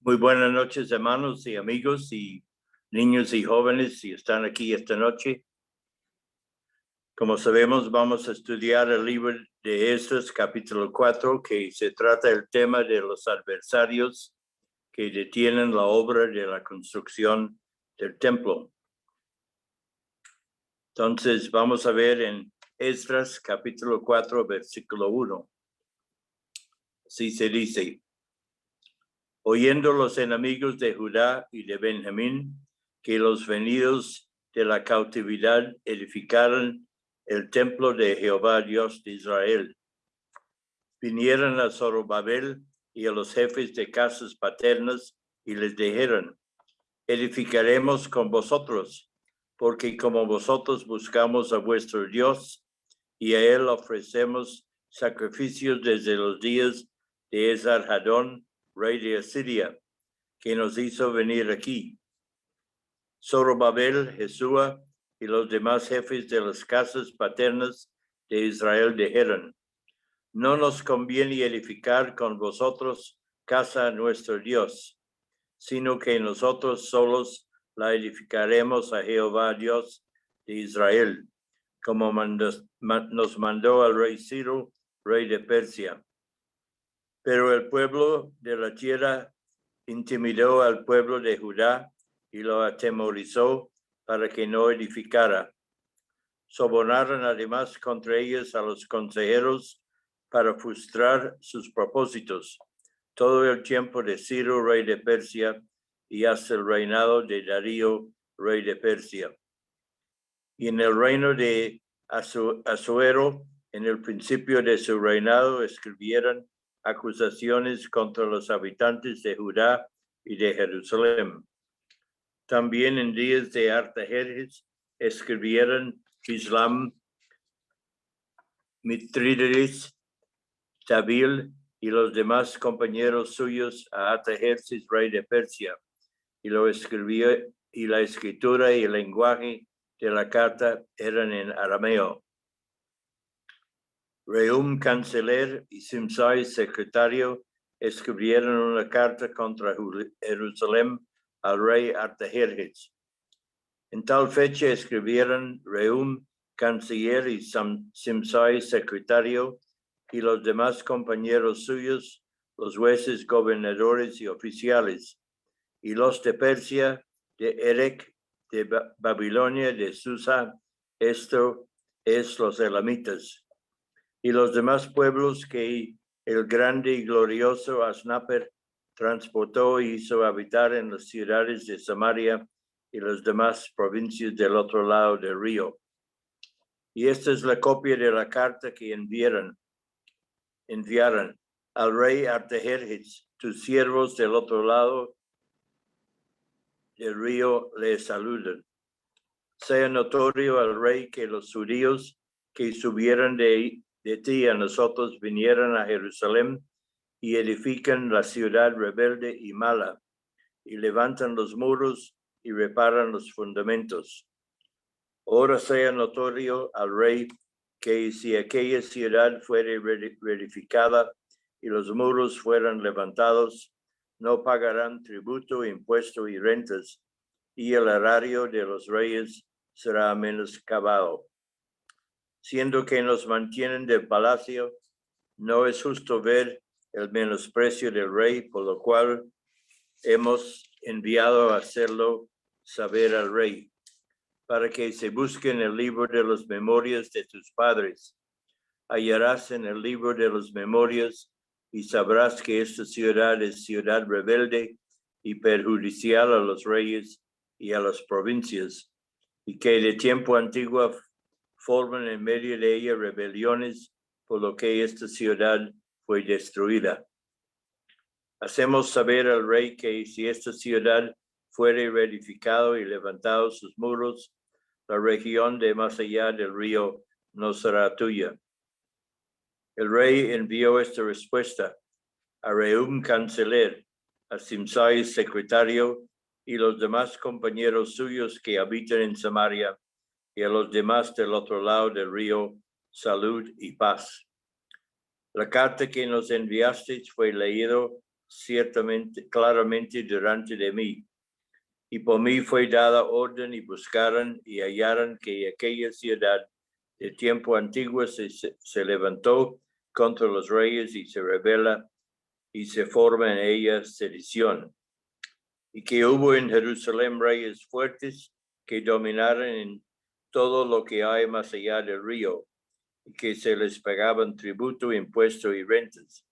Muy buenas noches, hermanos y amigos y niños y jóvenes si están aquí esta noche. Como sabemos, vamos a estudiar el libro de Esdras, capítulo 4, que se trata del tema de los adversarios que detienen la obra de la construcción del templo. Entonces, vamos a ver en Esdras, capítulo 4, versículo 1. Así se dice: oyendo los enemigos de Judá y de Benjamín que los venidos de la cautividad edificaron el templo de Jehová Dios de Israel, vinieron a Zorobabel y a los jefes de casas paternas y les dijeron: edificaremos con vosotros, porque como vosotros buscamos a vuestro Dios y a él ofrecemos sacrificios desde los días de Esarhadón, rey de Asiria, que nos hizo venir aquí. Zorobabel, Jesúa y los demás jefes de las casas paternas de Israel dijeron: no nos conviene edificar con vosotros casa a nuestro Dios, sino que nosotros solos la edificaremos a Jehová Dios de Israel, como nos mandó el rey Ciro, rey de Persia. Pero el pueblo de la tierra intimidó al pueblo de Judá y lo atemorizó para que no edificara. Sobornaron además contra ellos a los consejeros para frustrar sus propósitos todo el tiempo de Ciro, rey de Persia, y hasta el reinado de Darío, rey de Persia. Y en el reino de Asuero, en el principio de su reinado, escribieron acusaciones contra los habitantes de Judá y de Jerusalén. También en días de Artajerjes escribieron Bislam, Mitrídates, Tabil y los demás compañeros suyos a Artajerjes, rey de Persia, y lo escribió, y la escritura y el lenguaje de la carta eran en arameo. Rehum, canciller, y Simsai, secretario, escribieron una carta contra Jerusalén al rey Artajerjes. En tal fecha escribieron Rehum, canciller, y Simsai, secretario, y los demás compañeros suyos, los jueces, gobernadores y oficiales, y los de Persia, de Erech, de Babilonia, de Susa, esto es los elamitas, y los demás pueblos que el grande y glorioso Asnaper transportó y hizo habitar en las ciudades de Samaria y las demás provincias del otro lado del río. Y esta es la copia de la carta que enviaron al rey Artajerjes. Tus siervos del otro lado del río le saludan. Sea notorio al rey que los judíos que subieron de ti a nosotros vinieron a Jerusalén y edifican la ciudad rebelde y mala, y levantan los muros y reparan los fundamentos. Ahora sea notorio al rey que si aquella ciudad fuere reedificada y los muros fueran levantados, no pagarán tributo, impuesto y rentas, y el erario de los reyes será menoscabado. Siendo que nos mantienen del palacio, no es justo ver el menosprecio del rey, por lo cual hemos enviado a hacerlo saber al rey, para que se busque en el libro de las memorias de tus padres. Hallarás en el libro de las memorias y sabrás que esta ciudad es ciudad rebelde y perjudicial a los reyes y a las provincias, y que de tiempo antiguo forman en medio de ella rebeliones, por lo que esta ciudad fue destruida. Hacemos saber al rey que si esta ciudad fuere reedificado y levantados sus muros, la región de más allá del río no será tuya. El rey envió esta respuesta a Rehum, canciller, a Simsai, secretario, y los demás compañeros suyos que habitan en Samaria, y a los demás del otro lado del río, salud y paz. La carta que nos enviasteis fue leído ciertamente, claramente delante de mí. Y por mí fue dada orden y buscaron y hallaron que aquella ciudad de tiempo antiguo se levantó contra los reyes y se rebela y se forma en ella sedición. Y que hubo en Jerusalén reyes fuertes que dominaron en todo lo que hay más allá del río, y que se les pagaban tributo, impuesto y rentas.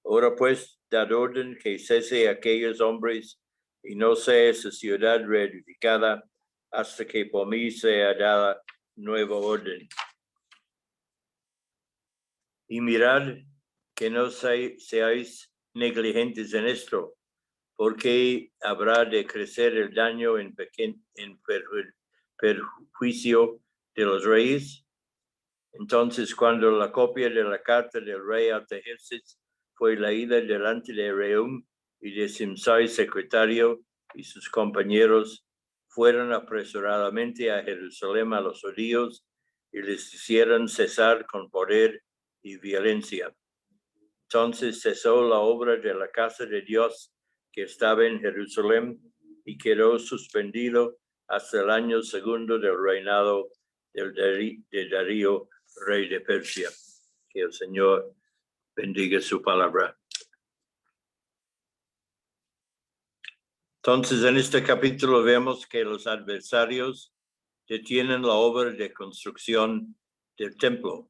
Ahora pues, dad orden que cese aquellos hombres y no sea esa ciudad reedificada hasta que por mí sea dada nueva orden. Y mirad que no seáis negligentes en esto, porque habrá de crecer el daño en perjuicio de los reyes. Entonces, cuando la copia de la carta del rey Artajerjes fue leída delante de Rehum y de Simsai, secretario, y sus compañeros, fueron apresuradamente a Jerusalén a los judíos y les hicieron cesar con poder y violencia. Entonces cesó la obra de la casa de Dios que estaba en Jerusalén y quedó suspendido hasta el año segundo del reinado de Darío, rey de Persia. Que el Señor bendiga su palabra. Entonces, en este capítulo vemos que los adversarios detienen la obra de construcción del templo.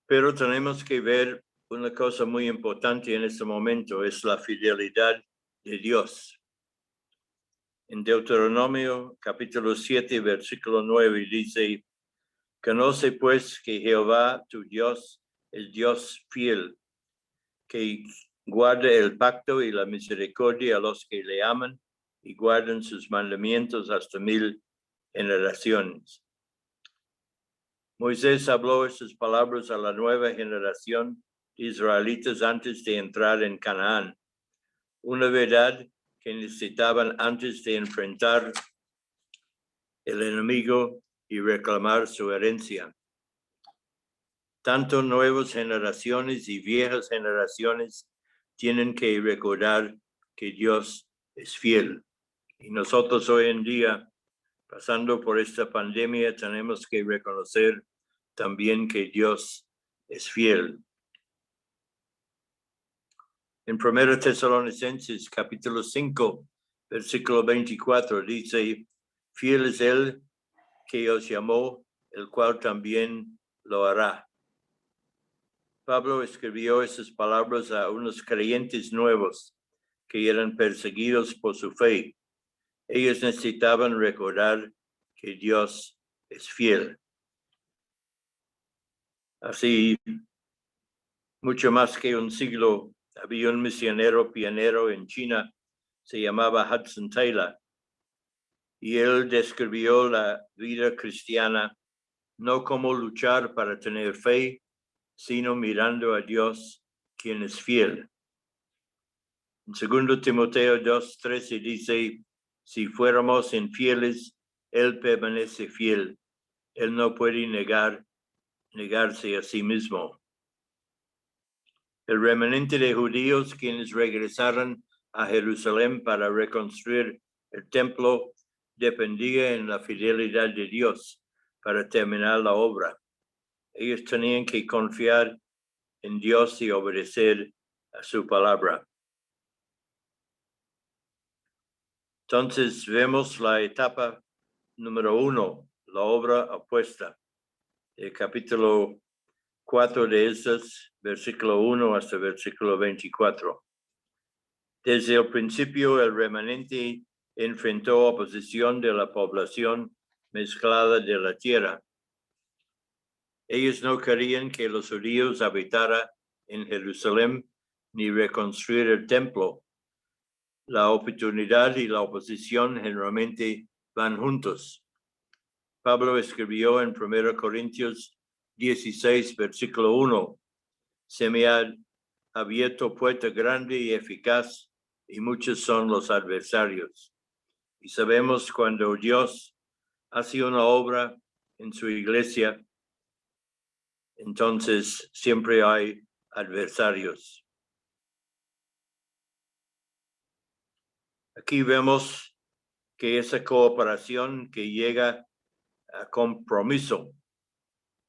Pero tenemos que ver una cosa muy importante en este momento, es la fidelidad de Dios. En Deuteronomio capítulo 7, versículo 9 dice: conoce pues que Jehová tu Dios es Dios fiel, que guarda el pacto y la misericordia a los que le aman y guardan sus mandamientos hasta 1000 generaciones. Moisés habló estas palabras a la nueva generación de israelitas antes de entrar en Canaán, una verdad que necesitaban antes de enfrentar el enemigo y reclamar su herencia. Tanto nuevas generaciones y viejas generaciones tienen que recordar que Dios es fiel. Y nosotros hoy en día, pasando por esta pandemia, tenemos que reconocer también que Dios es fiel. En 1 Tesalonicenses capítulo 5, versículo 24 dice: fiel es él que os llamó, el cual también lo hará. Pablo escribió esas palabras a unos creyentes nuevos que eran perseguidos por su fe. Ellos necesitaban recordar que Dios es fiel. Así, mucho más que un siglo, había un misionero pionero en China, se llamaba Hudson Taylor, y él describió la vida cristiana no como luchar para tener fe, sino mirando a Dios, quien es fiel. En 2 Timoteo 2:13 dice: si fuéramos infieles, Él permanece fiel. Él no puede negarse a sí mismo. El remanente de judíos quienes regresaron a Jerusalén para reconstruir el templo dependía en la fidelidad de Dios para terminar la obra. Ellos tenían que confiar en Dios y obedecer a su palabra. Entonces vemos la etapa número 1, la obra opuesta. El capítulo 4 de esas, versículo 1 hasta versículo 24. Desde el principio, el remanente enfrentó oposición de la población mezclada de la tierra. Ellos no querían que los judíos habitaran en Jerusalén ni reconstruir el templo. La oportunidad y la oposición generalmente van juntos. Pablo escribió en 1 Corintios 16, versículo 1: se me ha abierto puerta grande y eficaz, y muchos son los adversarios. Y sabemos cuando Dios hace una obra en su iglesia, entonces siempre hay adversarios. Aquí vemos que esa cooperación que llega a compromiso.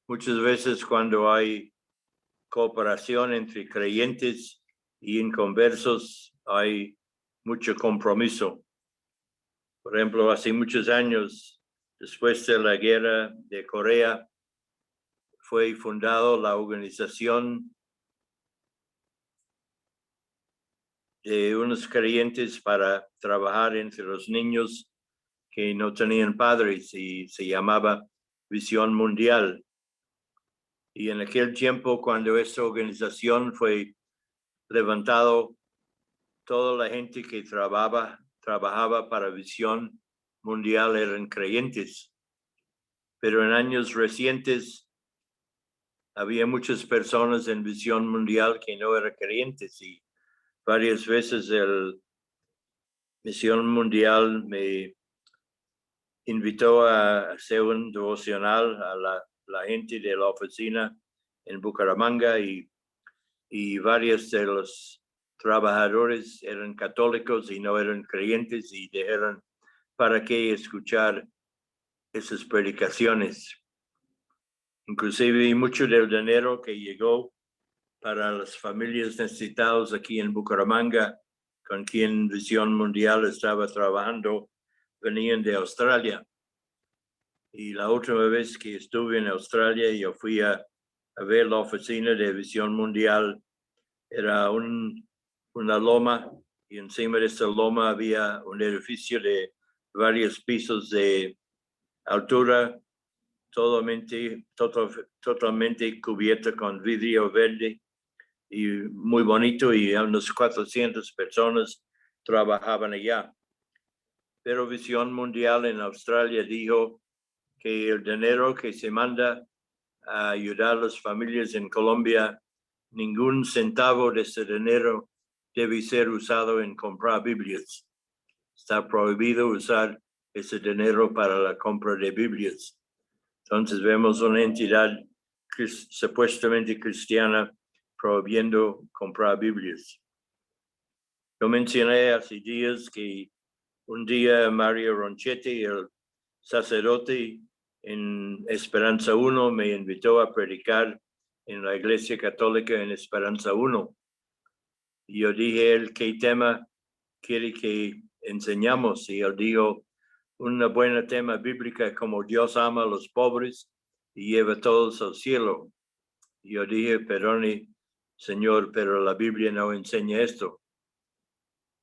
Muchas veces cuando hay cooperación entre creyentes y inconversos, hay mucho compromiso. Por ejemplo, hace muchos años, después de la guerra de Corea, fue fundada la organización de unos creyentes para trabajar entre los niños que no tenían padres y se llamaba Visión Mundial. Y en aquel tiempo, cuando esta organización fue levantado, toda la gente que trabajaba para Visión Mundial eran creyentes. Pero en años recientes había muchas personas en Visión Mundial que no eran creyentes y varias veces el Misión Mundial me invitó a hacer un devocional a la gente de la oficina en Bucaramanga y varios de los trabajadores eran católicos y no eran creyentes y dijeron, ¿para qué escuchar esas predicaciones? Inclusive mucho del dinero que llegó para las familias necesitadas aquí en Bucaramanga, con quien Visión Mundial estaba trabajando, venían de Australia. Y la última vez que estuve en Australia, yo fui a ver la oficina de Visión Mundial. Era una loma y encima de esa loma había un edificio de varios pisos de altura, totalmente cubierto con vidrio verde y muy bonito, y unas 400 personas trabajaban allá. Pero Visión Mundial en Australia dijo que el dinero que se manda a ayudar a las familias en Colombia, ningún centavo de ese dinero debe ser usado en comprar Biblias. Está prohibido usar ese dinero para la compra de Biblias. Entonces vemos una entidad supuestamente cristiana prohibiendo comprar Biblias. Yo mencioné hace días que un día Mario Ronchetti, el sacerdote en Esperanza 1, me invitó a predicar en la Iglesia Católica en Esperanza 1. Y yo dije, él, ¿qué tema quiere que enseñamos? Y él dijo, una buena tema bíblica, como Dios ama a los pobres y lleva a todos al cielo. Y yo dije, perdone, Señor, pero la Biblia no enseña esto.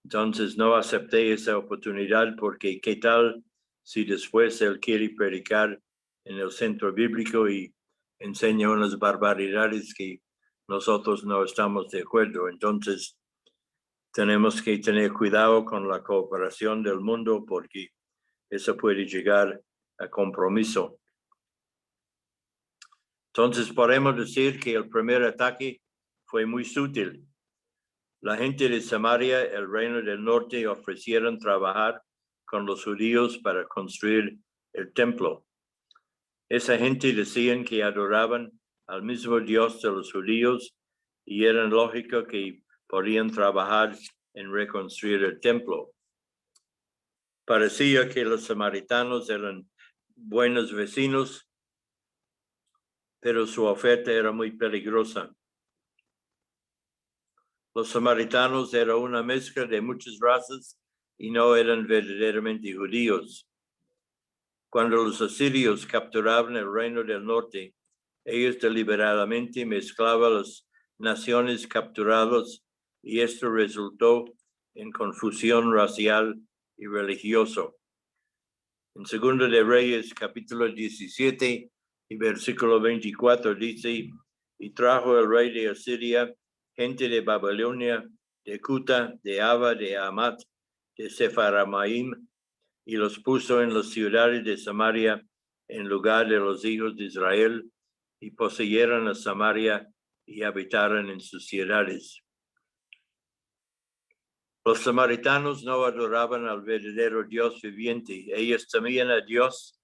Entonces no acepté esa oportunidad porque ¿qué tal si después él quiere predicar en el centro bíblico y enseña unas barbaridades que nosotros no estamos de acuerdo? Entonces tenemos que tener cuidado con la cooperación del mundo porque eso puede llegar a compromiso. Entonces podemos decir que el primer ataque fue muy sutil. La gente de Samaria, el reino del norte, ofrecieron trabajar con los judíos para construir el templo. Esa gente decían que adoraban al mismo Dios de los judíos y era lógico que podían trabajar en reconstruir el templo. Parecía que los samaritanos eran buenos vecinos, pero su oferta era muy peligrosa. Los samaritanos eran una mezcla de muchas razas y no eran verdaderamente judíos. Cuando los asirios capturaban el reino del norte, ellos deliberadamente mezclaban las naciones capturadas y esto resultó en confusión racial y religioso. En Segundo de Reyes, capítulo 17 y versículo 24 dice, y trajo el rey de Asiria gente de Babilonia, de Cuta, de Ava, de Amat, de Sefaramaim, y los puso en las ciudades de Samaria en lugar de los hijos de Israel, y poseyeron a Samaria y habitaron en sus ciudades. Los samaritanos no adoraban al verdadero Dios viviente. Ellos temían a Dios,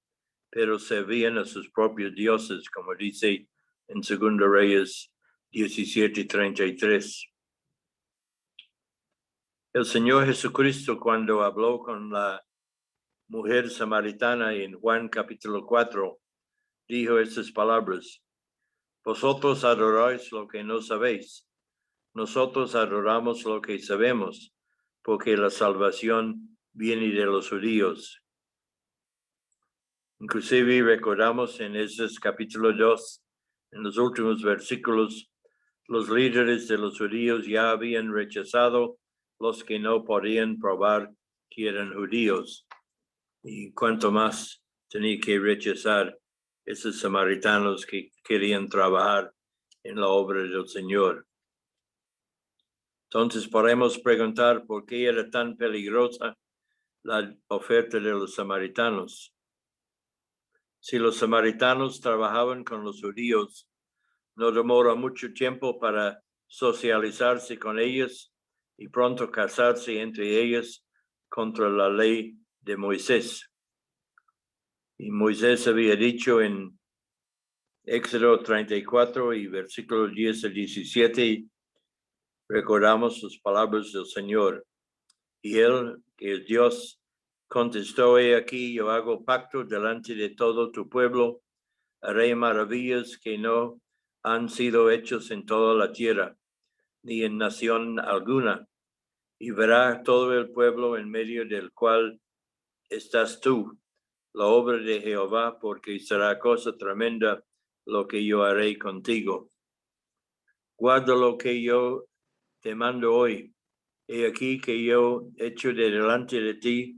pero servían a sus propios dioses, como dice en 2 Reyes 17:33. El Señor Jesucristo, cuando habló con la mujer samaritana en Juan capítulo 4, dijo estas palabras: vosotros adoráis lo que no sabéis. Nosotros adoramos lo que sabemos, porque la salvación viene de los judíos. Inclusive recordamos en ese capítulo 2, en los últimos versículos, los líderes de los judíos ya habían rechazado los que no podían probar que eran judíos. Y cuanto más tenía que rechazar esos samaritanos que querían trabajar en la obra del Señor. Entonces podemos preguntar por qué era tan peligrosa la oferta de los samaritanos. Si los samaritanos trabajaban con los judíos, no demora mucho tiempo para socializarse con ellos y pronto casarse entre ellos contra la ley de Moisés. Y Moisés había dicho en Éxodo 34 y versículos 10 a 17, recordamos las palabras del Señor. Y él, que es Dios, contestó: he aquí, yo hago pacto delante de todo tu pueblo, haré maravillas que no han sido hechos en toda la tierra, ni en nación alguna, y verá todo el pueblo en medio del cual estás tú, la obra de Jehová, porque será cosa tremenda lo que yo haré contigo. Guarda lo que yo te mando hoy. He aquí que yo echo de delante de ti,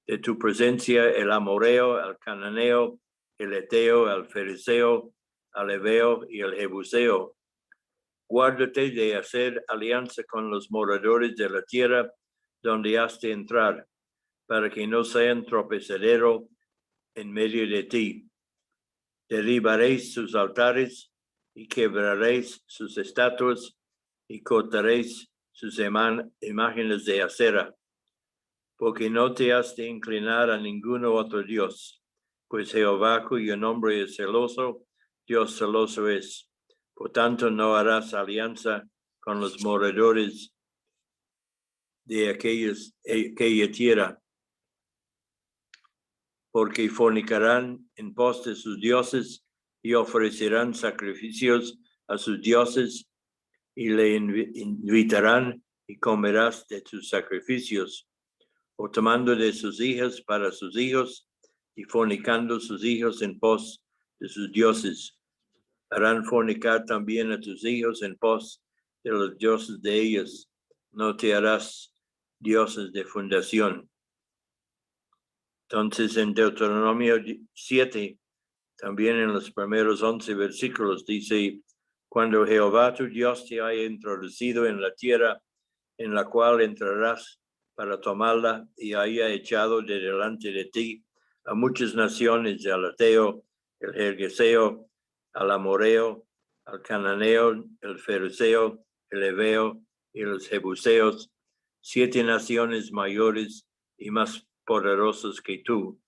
de tu presencia, el amorreo, el cananeo, el eteo, el fereceo, el heveo y el jebuseo. Guárdate de hacer alianza con los moradores de la tierra donde has de entrar, para que no sean tropezadero en medio de ti. Derribaréis sus altares y quebraréis sus estatuas y cortaréis sus imágenes de acera, porque no te has de inclinar a ninguno otro Dios, pues Jehová, cuyo nombre es celoso, Dios celoso es. Por tanto, no harás alianza con los moradores de aquella tierra, porque fornicarán en pos de sus dioses y ofrecerán sacrificios a sus dioses y le invitarán y comerás de sus sacrificios, o tomando de sus hijas para sus hijos y fornicando sus hijos en pos de sus dioses. Harán fornicar también a tus hijos en pos de los dioses de ellos. No te harás dioses de fundación. Entonces en Deuteronomio 7, también en los primeros 11 versículos, dice: cuando Jehová tu Dios te haya introducido en la tierra en la cual entrarás para tomarla, y haya echado de delante de ti a muchas naciones, al eteo, el gergeseo, al amorreo, al cananeo, el fereceo, el heveo y los jebuseos, 7 naciones mayores y más poderosas que tú.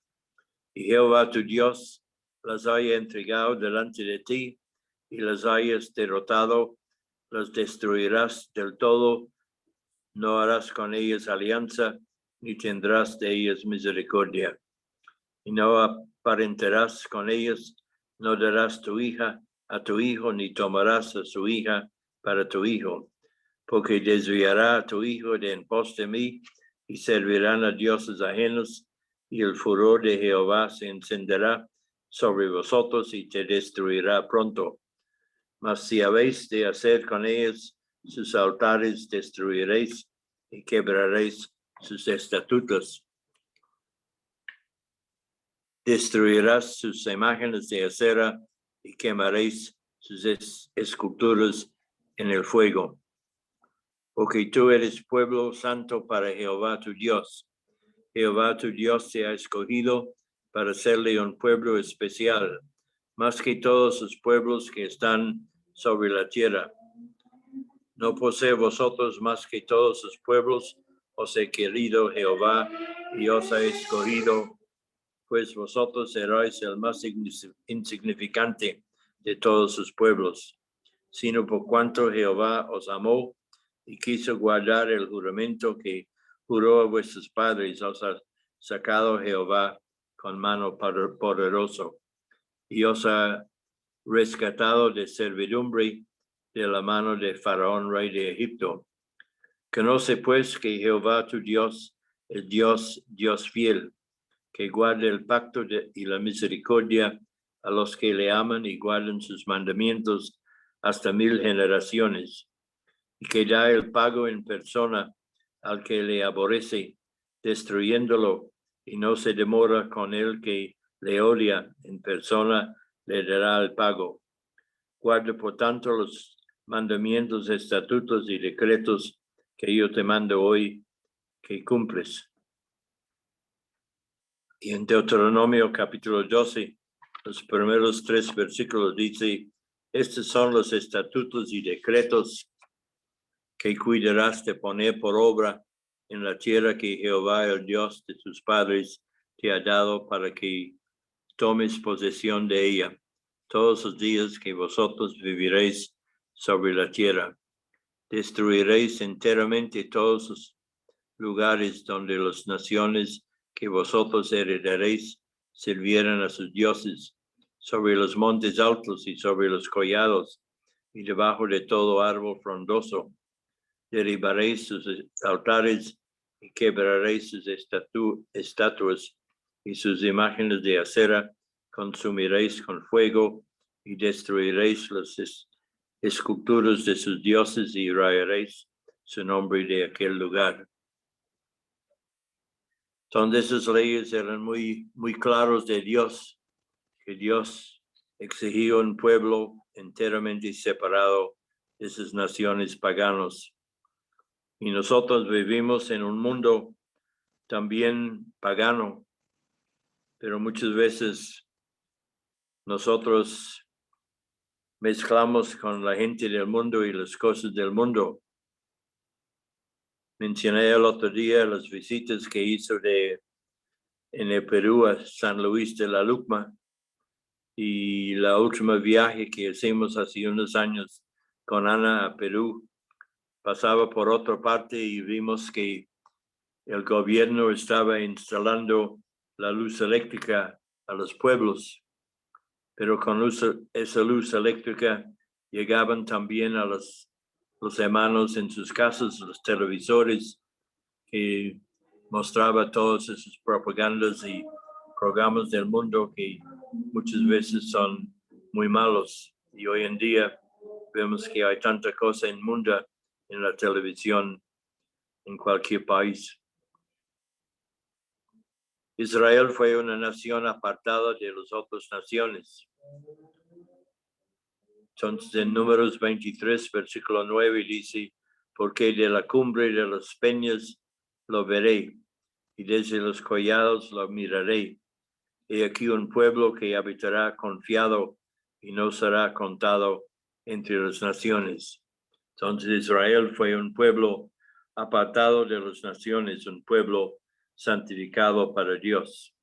Y Jehová tu Dios las haya entregado delante de ti y las hayas derrotado, las destruirás del todo. No harás con ellas alianza, ni tendrás de ellas misericordia. Y no aparentarás con ellas, no darás tu hija a tu hijo, ni tomarás a su hija para tu hijo, porque desviará a tu hijo de en pos de mí, y servirán a dioses ajenos, y el furor de Jehová se encenderá sobre vosotros y te destruirá pronto. Mas si habéis de hacer con ellos sus altares, destruiréis y quebraréis sus estatutos. Destruirás sus imágenes de acera y quemaréis sus esculturas en el fuego. Porque tú eres pueblo santo para Jehová tu Dios. Jehová tu Dios te ha escogido para serle un pueblo especial, más que todos los pueblos que están sobre la tierra. No posee vosotros más que todos los pueblos, os he querido Jehová y os ha escogido, pues vosotros seréis el más insignificante de todos sus pueblos, sino por cuanto Jehová os amó y quiso guardar el juramento que juró a vuestros padres, os ha sacado Jehová con mano poderosa, y os ha rescatado de servidumbre de la mano de Faraón, rey de Egipto. Conoce pues que Jehová tu Dios es Dios fiel, que guarda el pacto y la misericordia a los que le aman y guardan sus mandamientos hasta 1000 generaciones, y que da el pago en persona al que le aborrece, destruyéndolo, y no se demora con el que le odia, en persona le dará el pago. Guarda por tanto los mandamientos, estatutos y decretos que yo te mando hoy, que cumples. Y en Deuteronomio capítulo 12, los primeros 3 versículos dice: estos son los estatutos y decretos que cuidarás de poner por obra en la tierra que Jehová, el Dios de tus padres, te ha dado para que tomes posesión de ella todos los días que vosotros viviréis sobre la tierra. Destruiréis enteramente todos los lugares donde las naciones que vosotros heredaréis sirvieran a sus dioses, sobre los montes altos y sobre los collados, y debajo de todo árbol frondoso. Derribaréis sus altares y quebraréis sus estatuas y sus imágenes de acera, consumiréis con fuego y destruiréis las esculturas de sus dioses y rayaréis su nombre de aquel lugar. Entonces esas leyes eran muy claros de Dios, que Dios exigió un pueblo enteramente separado de esas naciones paganas. Y nosotros vivimos en un mundo también pagano, pero muchas veces nosotros mezclamos con la gente del mundo y las cosas del mundo. Mencioné el otro día las visitas que hizo en el Perú a San Luis de la Lucma, y la última viaje que hicimos hace unos años con Ana a Perú, pasaba por otra parte y vimos que el gobierno estaba instalando la luz eléctrica a los pueblos, pero con esa luz eléctrica llegaban también a los hermanos en sus casas los televisores que mostraba todas esas propagandas y programas del mundo que muchas veces son muy malos. Y hoy en día vemos que hay tanta cosa inmunda en la televisión en cualquier país. Israel fue una nación apartada de las otras naciones. Entonces en Números 23, versículo 9 dice: porque de la cumbre de las peñas lo veré, y desde los collados lo miraré. He aquí un pueblo que habitará confiado y no será contado entre las naciones. Entonces Israel fue un pueblo apartado de las naciones, un pueblo santificado para Dios.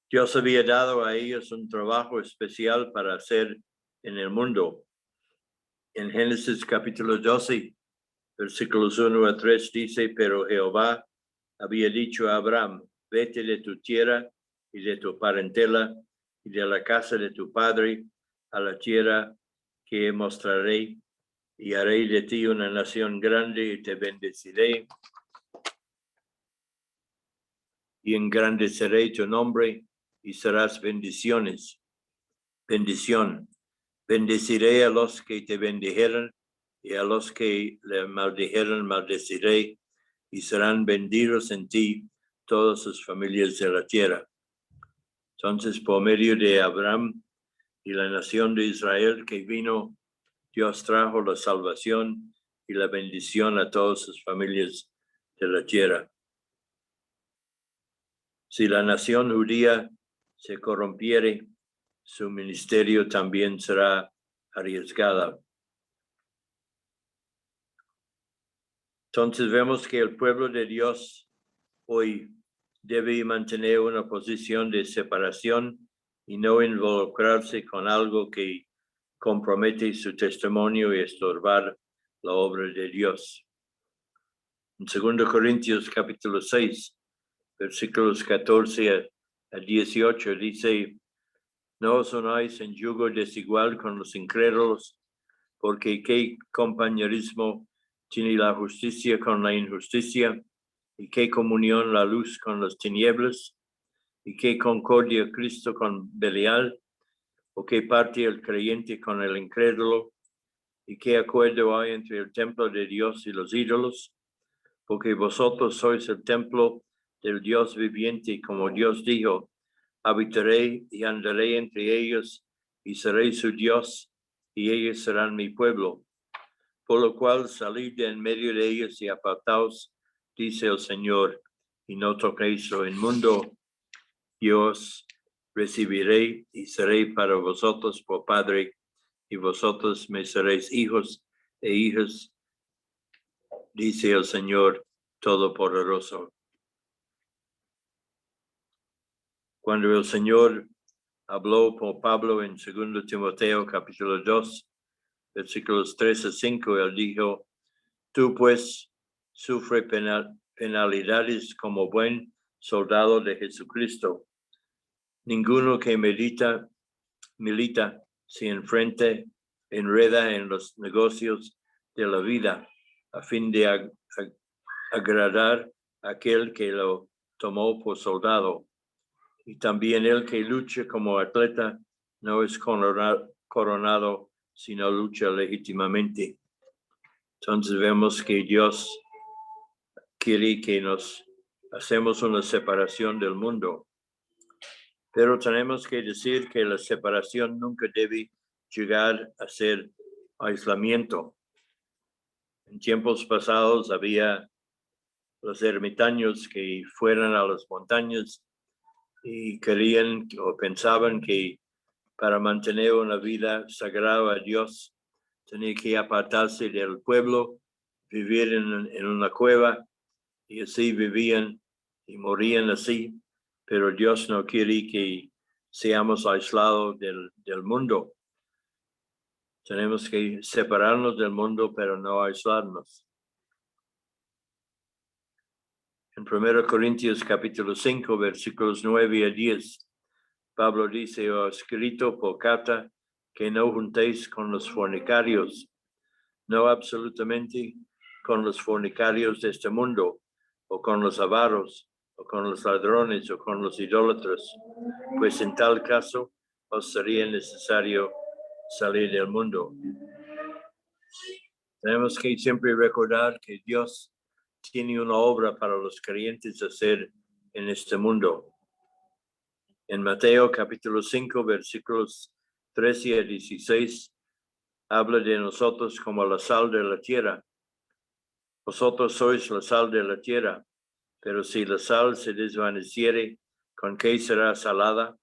Dios había dado a ellos un trabajo especial para hacer en el mundo. En Génesis capítulo 12, versículos 1 a 3 dice: pero Jehová había dicho a Abraham: vete de tu tierra y de tu parentela y de la casa de tu padre a la tierra que mostraré, y haré de ti una nación grande y te bendeciré y engrandeceré tu nombre y serás bendición. Bendeciré a los que te bendijeren y a los que le maldijeren maldeciré, y serán benditos en ti todas las familias de la tierra. Entonces, por medio de Abraham y la nación de Israel que vino, Dios trajo la salvación y la bendición a todas las familias de la tierra. Si la nación judía se corrompiere, su ministerio también será arriesgado. Entonces vemos que el pueblo de Dios hoy debe mantener una posición de separación y no involucrarse con algo que compromete su testimonio y estorbar la obra de Dios. En 2 Corintios capítulo 6, versículos 14 a 18 dice: no os unáis en yugo desigual con los incrédulos, porque qué compañerismo tiene la justicia con la injusticia, y qué comunión la luz con las tinieblas, y qué concordia Cristo con Belial, o qué parte el creyente con el incrédulo, y qué acuerdo hay entre el templo de Dios y los ídolos, porque vosotros sois el templo del Dios viviente, como Dios dijo: habitaré y andaré entre ellos, y seré su Dios, y ellos serán mi pueblo. Por lo cual salid de en medio de ellos y apartaos, dice el Señor, y no toquéis lo inmundo. Yo os recibiré y seré para vosotros por Padre, y vosotros me seréis hijos e hijas, dice el Señor Todopoderoso. Cuando el Señor habló por Pablo en 2 Timoteo capítulo 2, versículos 3 a 5, él dijo: tú pues sufre penalidades como buen soldado de Jesucristo. Ninguno que milita se enreda en los negocios de la vida a fin de agradar a aquel que lo tomó por soldado. Y también el que lucha como atleta no es coronado, sino lucha legítimamente. Entonces vemos que Dios quiere que nos hacemos una separación del mundo. Pero tenemos que decir que la separación nunca debe llegar a ser aislamiento. En tiempos pasados había los ermitaños que fueran a las montañas y querían o pensaban que para mantener una vida sagrada a Dios tenía que apartarse del pueblo, vivir en una cueva, y así vivían y morían así. Pero Dios no quiere que seamos aislados del mundo. Tenemos que separarnos del mundo, pero no aislarnos. En 1 Corintios capítulo 5, versículos 9 a 10, Pablo dice: os he escrito por carta que no juntéis con los fornicarios, no absolutamente con los fornicarios de este mundo, o con los avaros, o con los ladrones, o con los idólatras, pues en tal caso os sería necesario salir del mundo. Tenemos que siempre recordar que Dios tiene una obra para los creyentes hacer en este mundo. En Mateo capítulo 5, versículos 13 a 16, habla de nosotros como la sal de la tierra. Vosotros sois la sal de la tierra, pero si la sal se desvaneciere, ¿con qué será salada?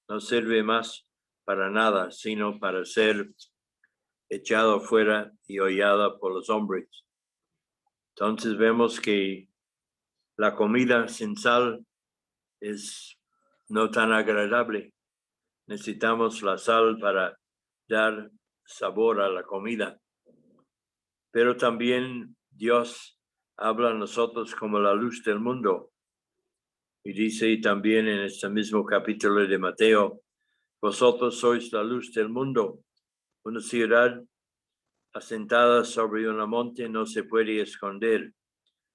No sirve más para nada, sino para ser echado fuera y hollada por los hombres. Entonces vemos que la comida sin sal es no tan agradable. Necesitamos la sal para dar sabor a la comida. Pero también Dios habla a nosotros como la luz del mundo. Y dice también en este mismo capítulo de Mateo: vosotros sois la luz del mundo. Una ciudad asentada sobre un monte no se puede esconder,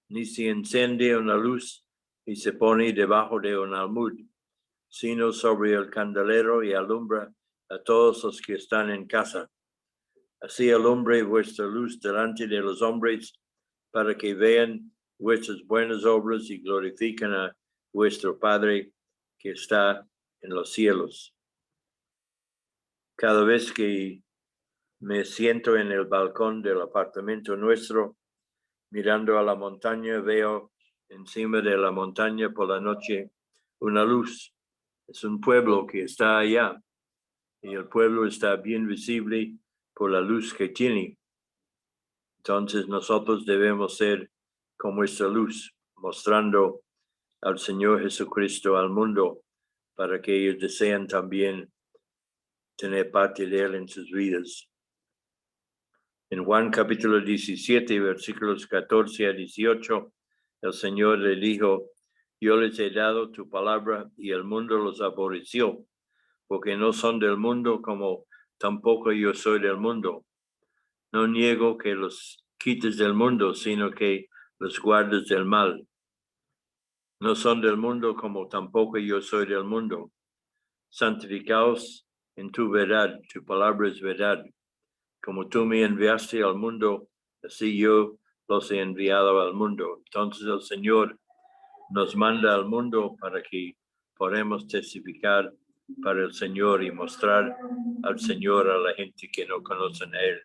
ni se enciende una luz y se pone debajo de un almud, sino sobre el candelero, y alumbra a todos los que están en casa. Así alumbre vuestra luz delante de los hombres, para que vean vuestras buenas obras y glorifiquen a vuestro Padre que está en los cielos. Cada vez que me siento en el balcón del apartamento nuestro, mirando a la montaña, veo encima de la montaña por la noche una luz. Es un pueblo que está allá, y el pueblo está bien visible por la luz que tiene. Entonces nosotros debemos ser como esta luz, mostrando al Señor Jesucristo al mundo, para que ellos deseen también tener parte de él en sus vidas. En Juan capítulo 17, versículos 14 a 18, el Señor le dijo, yo les he dado tu palabra y el mundo los aborreció, porque no son del mundo como tampoco yo soy del mundo. No niego que los quites del mundo, sino que los guardes del mal. No son del mundo como tampoco yo soy del mundo. Santificaos en tu verdad, tu palabra es verdad. Como tú me enviaste al mundo, así yo los he enviado al mundo. Entonces el Señor nos manda al mundo para que podamos testificar para el Señor y mostrar al Señor a la gente que no conocen a Él.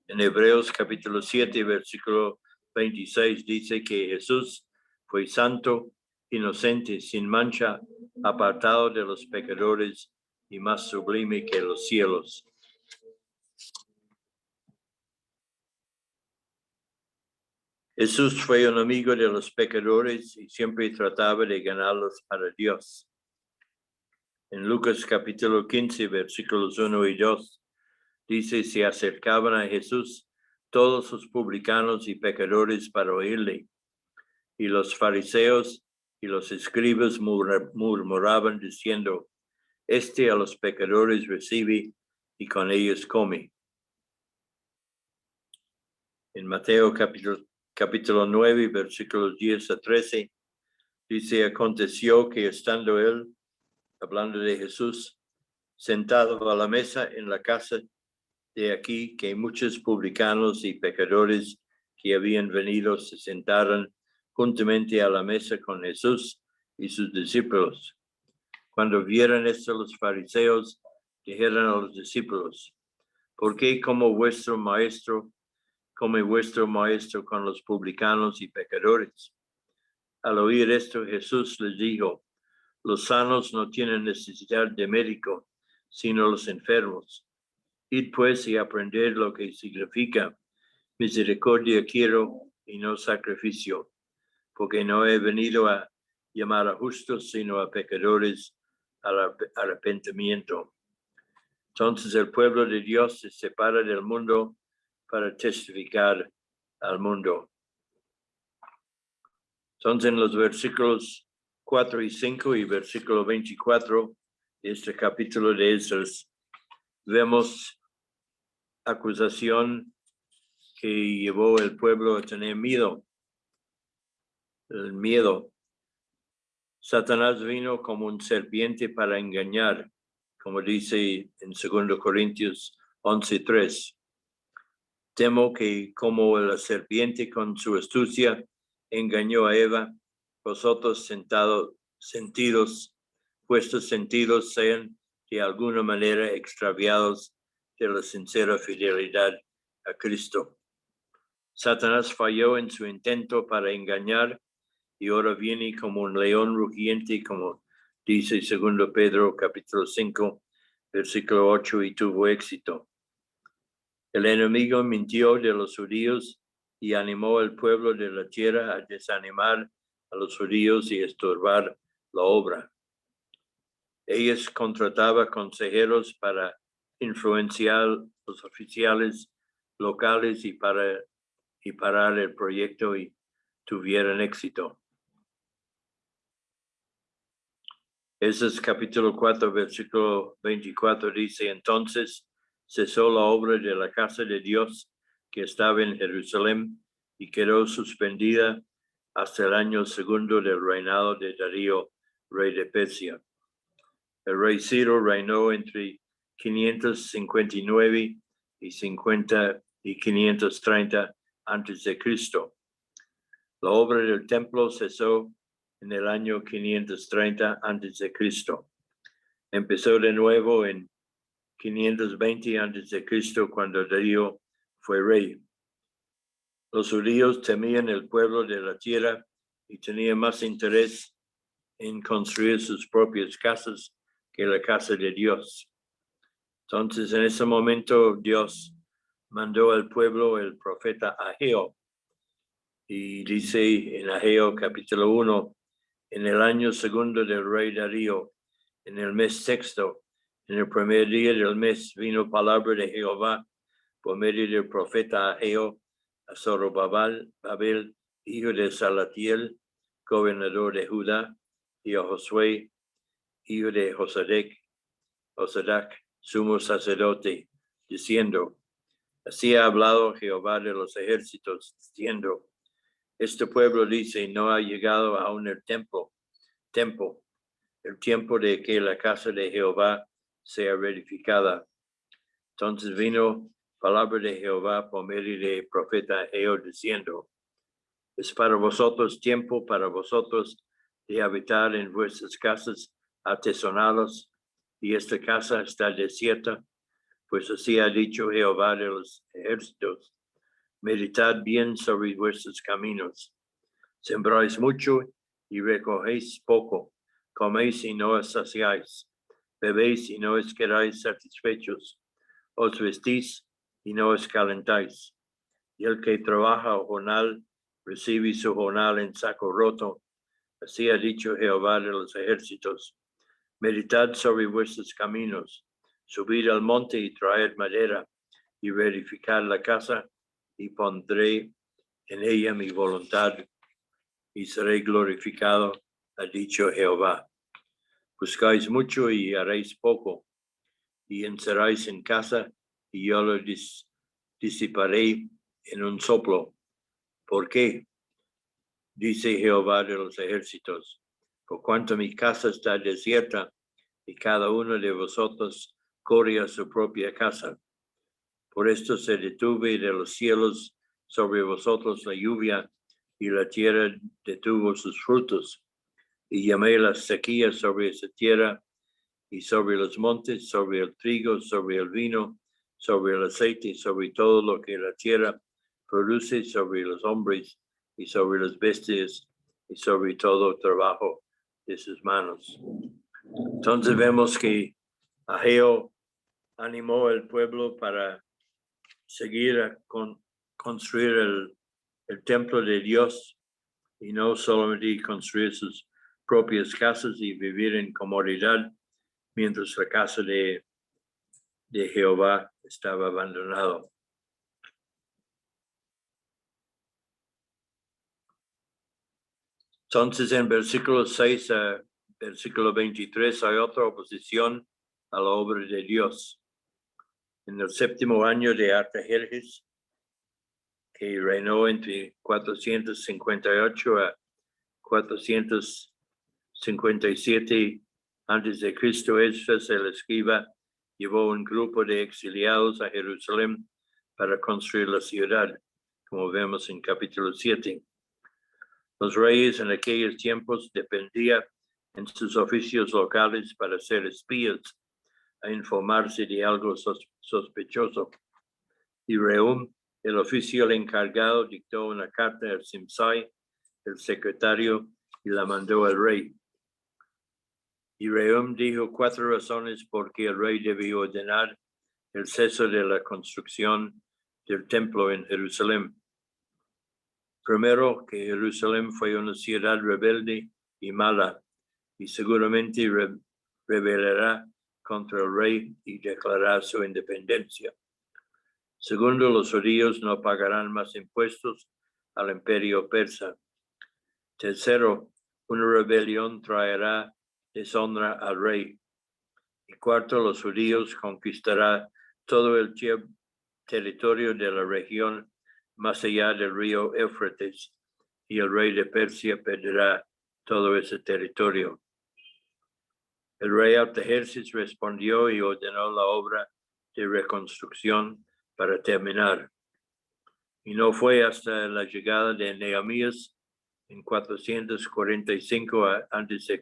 En Hebreos capítulo 7, versículo 26 dice que Jesús fue santo, inocente, sin mancha, apartado de los pecadores y más sublime que los cielos. Jesús fue un amigo de los pecadores y siempre trataba de ganarlos para Dios. En Lucas capítulo 15, versículos 1 y 2, dice, se acercaban a Jesús todos los publicanos y pecadores para oírle, y los fariseos y los escribas murmuraban diciendo, este a los pecadores recibe y con ellos come. En Mateo capítulo 9, versículos 10 a 13, dice, aconteció que estando él, hablando de Jesús, sentado a la mesa en la casa de aquí, que muchos publicanos y pecadores que habían venido se sentaron juntamente a la mesa con Jesús y sus discípulos. Cuando vieron esto los fariseos, dijeron a los discípulos, ¿por qué come vuestro maestro con los publicanos y pecadores? Al oír esto, Jesús les dijo, los sanos no tienen necesidad de médico, sino los enfermos. Id pues y aprended lo que significa misericordia quiero y no sacrificio, porque no he venido a llamar a justos, sino a pecadores al arrepentimiento. Entonces el pueblo de Dios se separa del mundo para testificar al mundo. Entonces en los versículos 4 y 5 y versículo 24 de este capítulo de Esdras, vemos acusación que llevó el pueblo a tener miedo. El miedo. Satanás vino como un serpiente para engañar, como dice en 2 Corintios 11:3. Temo que como la serpiente con su astucia engañó a Eva, vosotros vuestros sentidos sean de alguna manera extraviados de la sincera fidelidad a Cristo. Satanás falló en su intento para engañar y ahora viene como un león rugiente, como dice 2 Pedro capítulo 5, versículo 8, y tuvo éxito. El enemigo mintió de los judíos y animó al pueblo de la tierra a desanimar a los judíos y estorbar la obra. Ellos contrataban consejeros para influenciar los oficiales locales y parar el proyecto y tuvieran éxito. Ese es capítulo 4, versículo 24, dice, entonces cesó la obra de la casa de Dios que estaba en Jerusalén y quedó suspendida hasta el año segundo del reinado de Darío, rey de Persia. El rey Ciro reinó entre 559 y 530 antes de Cristo. La obra del templo cesó en el año 530 antes de Cristo. Empezó de nuevo en 520 antes de Cristo cuando Darío fue rey. Los judíos temían el pueblo de la tierra y tenían más interés en construir sus propias casas que la casa de Dios. Entonces, en ese momento, Dios mandó al pueblo el profeta Ageo. Y dice en Ageo capítulo 1, en el año segundo del rey Darío, En el mes sexto, en el primer día del mes, vino palabra de Jehová por medio del profeta Ageo a Zorobabel, hijo de Salatiel, gobernador de Judá, y a Josué, hijo de Josadac, sumo sacerdote, diciendo: así ha hablado Jehová de los ejércitos, diciendo: este pueblo dice, no ha llegado aún el tiempo, el tiempo de que la casa de Jehová sea reedificada. Entonces vino palabra de Jehová por medio del profeta Ageo, diciendo: es para vosotros tiempo, para vosotros de habitar en vuestras casas artesonadas, y esta casa está desierta, pues así ha dicho Jehová de los ejércitos: meditad bien sobre vuestros caminos. Sembráis mucho y recogéis poco, coméis y no os saciáis, bebéis y no os quedáis satisfechos, os vestís y no os calentáis. Y el que trabaja jornal recibe su jornal en saco roto. Así ha dicho Jehová de los ejércitos: meditad sobre vuestros caminos, subid al monte y traed madera, y reedificad la casa, y pondré en ella mi voluntad, y seré glorificado, ha dicho Jehová. Buscáis mucho y haréis poco, y encerráis en casa, y yo lo disiparé en un soplo. ¿Por qué? Dice Jehová de los ejércitos: por cuanto mi casa está desierta, y cada uno de vosotros corre a su propia casa. Por esto se detuve de los cielos sobre vosotros la lluvia, y la tierra detuvo sus frutos. Y llamé la sequía sobre esa tierra, y sobre los montes, sobre el trigo, sobre el vino, sobre el aceite, sobre todo lo que la tierra produce, sobre los hombres y sobre las bestias, y sobre todo trabajo de sus manos. Entonces vemos que Ageo animó al pueblo para seguir a construir el templo de Dios, y no solamente construir sus propias casas y vivir en comodidad mientras la casa de Jehová estaba abandonado. Entonces en versículo 6 a versículo 23 hay otra oposición a la obra de Dios. En el séptimo año de Artajerjes, que reinó entre 458 a 457 antes de Cristo, Esdras el escriba llevó un grupo de exiliados a Jerusalén para construir la ciudad, como vemos en capítulo 7. Los reyes en aquellos tiempos dependían en sus oficios locales para ser espías, a informarse de algo sospechoso. Y Rehum, el oficial encargado, dictó una carta a Simsai, el secretario, y la mandó al rey. Y Rehum dijo 4 razones por qué el rey debió ordenar el cese de la construcción del templo en Jerusalén. Primero, que Jerusalén fue una ciudad rebelde y mala, y seguramente rebelará contra el rey y declarará su independencia. Segundo, los judíos no pagarán más impuestos al imperio persa. Tercero, una rebelión traerá deshonra al rey. Y cuarto, los judíos conquistarán todo el territorio de la región más allá del río Éufrates, y el rey de Persia perderá todo ese territorio. El rey Artajerjes respondió y ordenó la obra de reconstrucción para terminar. Y no fue hasta la llegada de Nehemías en 445 a.C.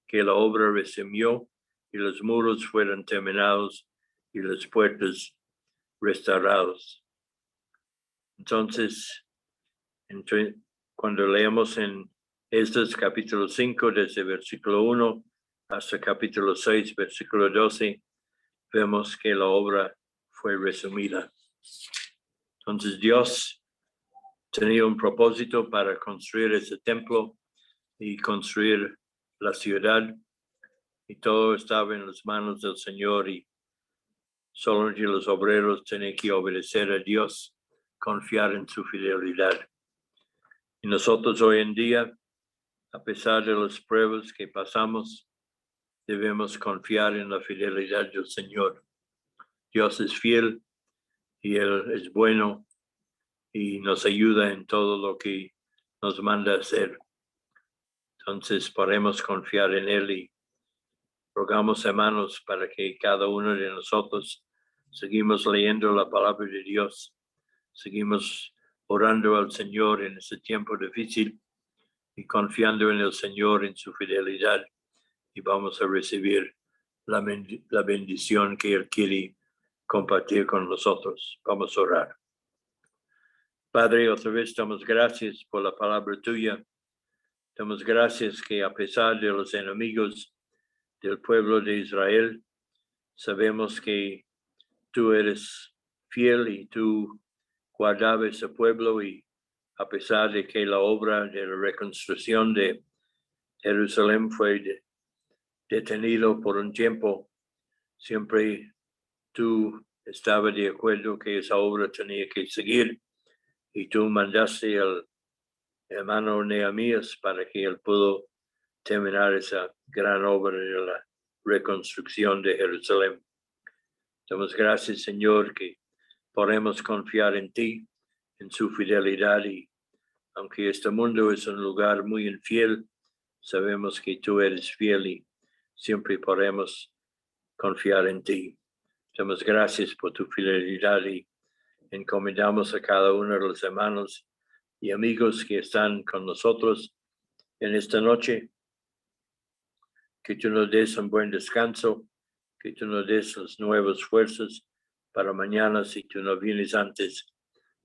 que la obra resumió y los muros fueron terminados y las puertas restauradas. Entonces, cuando leemos en Esdras capítulo 5, desde versículo 1 hasta capítulo 6, versículo 12, vemos que la obra fue resumida. Entonces Dios tenía un propósito para construir ese templo y construir la ciudad, y todo estaba en las manos del Señor y solo los obreros tienen que obedecer a Dios, confiar en su fidelidad. Y nosotros hoy en día, a pesar de las pruebas que pasamos, debemos confiar en la fidelidad del Señor. Dios es fiel y Él es bueno y nos ayuda en todo lo que nos manda hacer. Entonces podemos confiar en Él y rogamos, hermanos, para que cada uno de nosotros seguimos leyendo la palabra de Dios, seguimos orando al Señor en este tiempo difícil y confiando en el Señor, en su fidelidad, y vamos a recibir la bendición que Él quiere compartir con nosotros. Vamos a orar. Padre, otra vez damos gracias por la palabra tuya. Damos gracias que a pesar de los enemigos del pueblo de Israel, sabemos que tú eres fiel y tú guardabas ese pueblo, y a pesar de que la obra de la reconstrucción de Jerusalén fue detenido por un tiempo, siempre tú estabas de acuerdo que esa obra tenía que seguir, y tú mandaste al hermano Nehemías para que él pudo terminar esa gran obra de la reconstrucción de Jerusalén. Damos gracias, Señor, que podemos confiar en ti, en su fidelidad, y aunque este mundo es un lugar muy infiel, sabemos que tú eres fiel y siempre podemos confiar en ti. Damos gracias por tu fidelidad y encomendamos a cada uno de los hermanos y amigos que están con nosotros en esta noche, que tú nos des un buen descanso, que tú nos des las nuevas fuerzas para mañana si tú no vienes antes,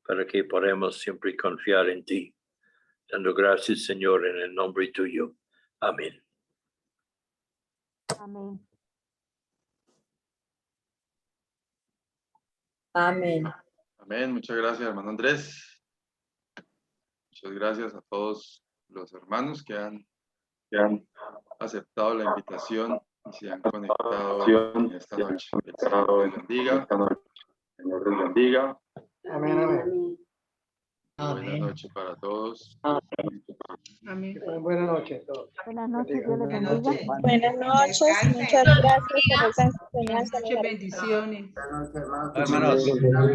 para que podamos siempre confiar en ti. Dando gracias, Señor, en el nombre tuyo. Amén. Amén. Amén. Amén. Muchas gracias, hermano Andrés. Muchas gracias a todos los hermanos que han aceptado la invitación y se han conectado en esta noche. El Señor les bendiga. Señor les bendiga. Amén, amén. Buenas noches para todos. Amén. Buenas noches a todos. Buenas noches, Dios les bendiga. Buenas noches, muchas gracias por esta enseñanza. Muchas bendiciones.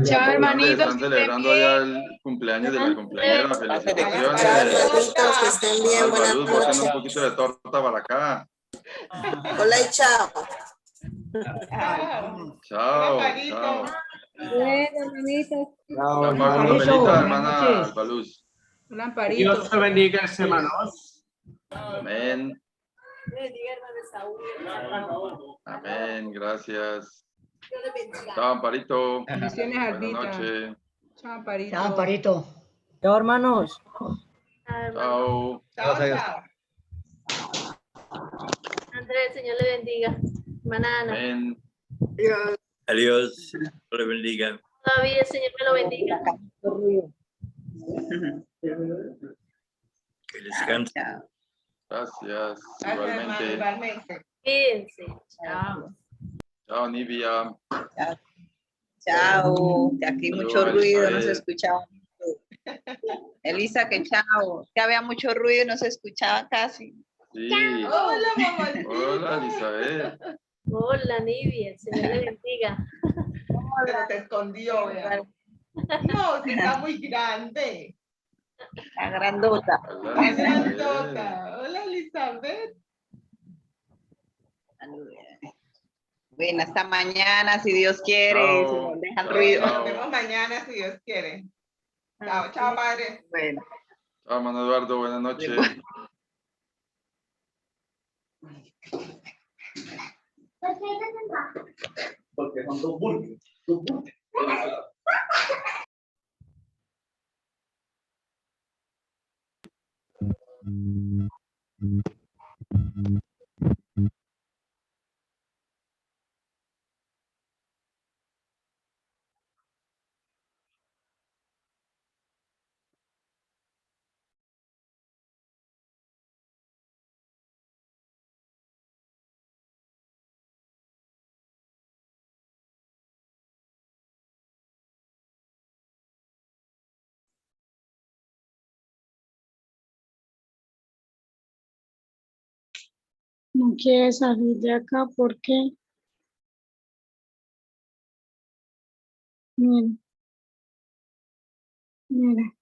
Chao, hermanitos. Están celebrando ya el cumpleaños de la cumpleañera. Felicitaciones. Hermanitos, que estén bien. Buenas Salud, boten noches. un poquito de torta para acá. Hola y chao. Chao, chao. hermanitos. La pago una velita, hermana Albaluz. Hola, Amparito. Dios te bendiga, hermanos. Amén. Amén, gracias. Chao, Amparito. Bendiciones, Buenas Albita. noches. Chao, Amparito. Chao, Parito. Chao, hermanos. Chao. Andrés, Señor le bendiga. Hermana Ana, Amén. Adiós. Dios le bendiga. todavía el Señor me lo bendiga. Que descanse. Gracias. Igualmente. Fíjense. Chao. Chao, Nivia. Chao, que aquí Saludos, mucho ruido, no se Elizabeth. escuchaba. Elisa, que chao, que había mucho ruido y no se escuchaba casi. Sí. Hola, mamá. Hola, Elizabeth. Hola, Nivia. El Señor le bendiga. Pero te escondió, vea. No, que está muy grande. La grandota. Hola, La Elizabeth. grandota. Hola, Elizabeth. Bueno, hasta mañana, si Dios quiere, Chao. si nos dejan Chao, ruido. chao. Nos vemos mañana, si Dios quiere. Chao, chao, padre. Bueno. Chao, hermano Eduardo. Buenas noches. Porque son dos burgers. No quiere salir de acá porque... Mira. Mira.